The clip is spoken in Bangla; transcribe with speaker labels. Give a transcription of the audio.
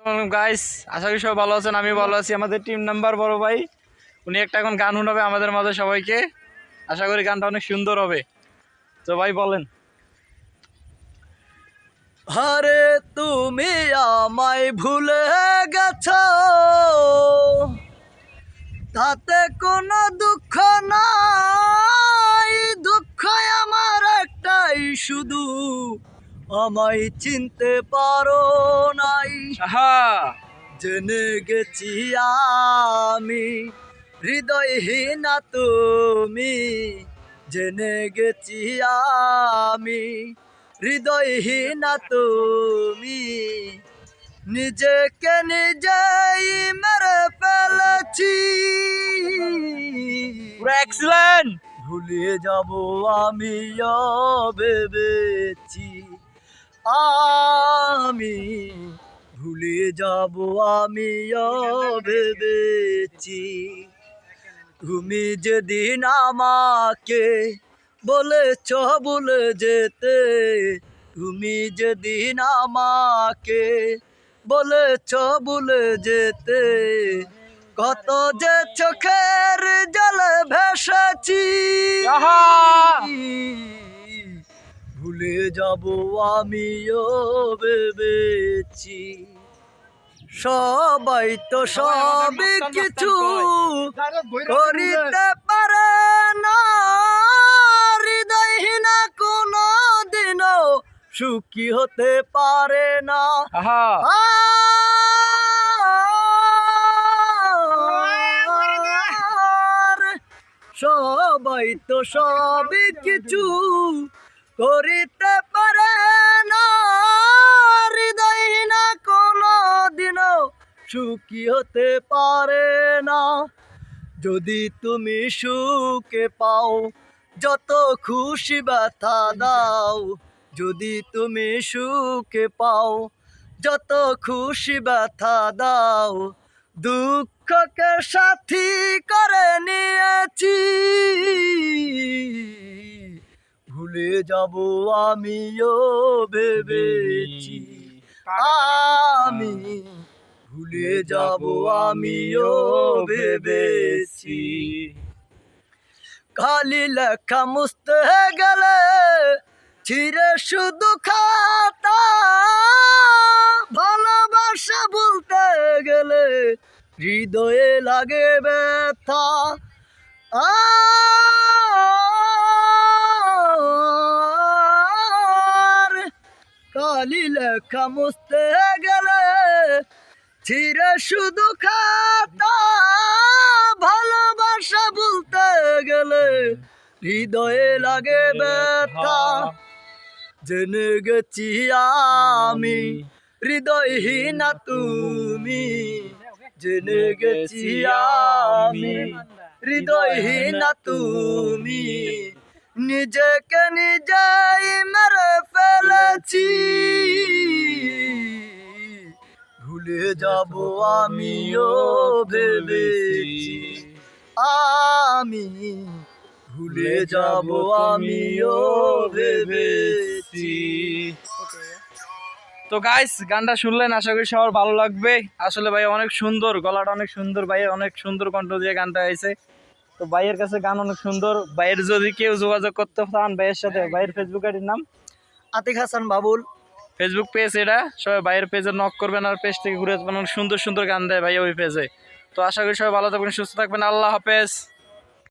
Speaker 1: গাইস, আশা করি সবাই ভালো আছেন। আমি ভালো আছি। আমাদের টিম নাম্বার বড় ভাই উনি একটা এখন গান শোনাবে আমাদের মাঝে সবাইকে। আশা করি গানটা অনেক সুন্দর হবে। তো ভাই বলেন।
Speaker 2: আরে তুমি আমায় ভুলে গেছো, তাতে কোনো দুঃখ নাই। দুঃখ আমার একটাই শুধু, আমায় চিনতে পারো নাই।
Speaker 1: আহা,
Speaker 2: জেনে গেছি আমি হৃদয়হীনা তুমি, জেনে গেছি আমি হৃদয়হীনা তুমি। নিজেকে নিজেই মেরে ফেলেছি,
Speaker 1: পুরো এক্সিলেন্ট।
Speaker 2: ভুলে যাব আমিও ভেবেছি, আমি ভুলে যাব আমিও ভেবেছি। তুমি যেদিন আমাকে বলেছ ভুলে যেতে, তুমি যেদিন আমাকে বলেছ ভুলে যেতে, কত যে চোখের জলে ভেসেছি।
Speaker 1: আহা,
Speaker 2: ভুলে যাব আমিও ভেবেছি। সবাই তো সবই কিছু করিতে পারে না, হৃদয়হীনা কোনো দিনও সুখী হতে পারে না।
Speaker 1: আহা,
Speaker 2: সবাই তো সবই কিছু করিতে পারে না, হৃদয়হীনা কোনো দিনও সুখী হতে পারে না। যদি তুমি সুখে পাও যত খুশি ব্যথা দাও, যদি তুমি সুখে পাও যত খুশি ব্যথা দাও, দুঃখকে সাথী করে নিয়েছি। ভুলে যাব আমিও ভেবেছি, আমি ভুলে যাব আমিও ভেবেছি। খালি লেখা মুছতে গেলে ছিঁড়ে শুধু খাতা, ভালোবাসা বলতে গেলে হৃদয়ে লাগে ব্যথা। আর কালি লেখা মুছতে গেলে ছিঁড়ে শুধু খাতা, ভালোবাসা বলতে গেলে হৃদয়ে লাগে ব্যথা। জেনে গেছি আমি হৃদয়হীনা তুমি, জেনে গেছি আমি হৃদয়হীনা তুমি। নিজেকে নিজেই মেরে ফেলেছি, ভুলে যাব আমিও ভেবেছি, আমি ভুলে যাব আমিও ভেবেছি।
Speaker 1: তো গাইস, গানটা শুনলেন, আশা করি সবার ভালো লাগবে। আসলে ভাই অনেক সুন্দর, গলাটা অনেক সুন্দর, ভাই অনেক সুন্দর কণ্ঠ দিয়ে গানটা গাইছে। তো ভাইয়ের কাছে গান অনেক সুন্দর। ভাইয়ের যদি কেউ যোগাযোগ করতে চান ভাইয়ের সাথে, ভাইয়ের ফেসবুক আইডির নাম
Speaker 2: আতিক হাসান বাবুল,
Speaker 1: ফেসবুক পেজ এটা। সবাই ভাইয়ের পেজে নক করবেন আর পেজ থেকে ঘুরে আসবেন। অনেক সুন্দর সুন্দর গান দেয় ভাই ওই পেজে। তো আশা করি সবাই ভালো থাকবেন, সুস্থ থাকবেন। আল্লাহ হাফেজ।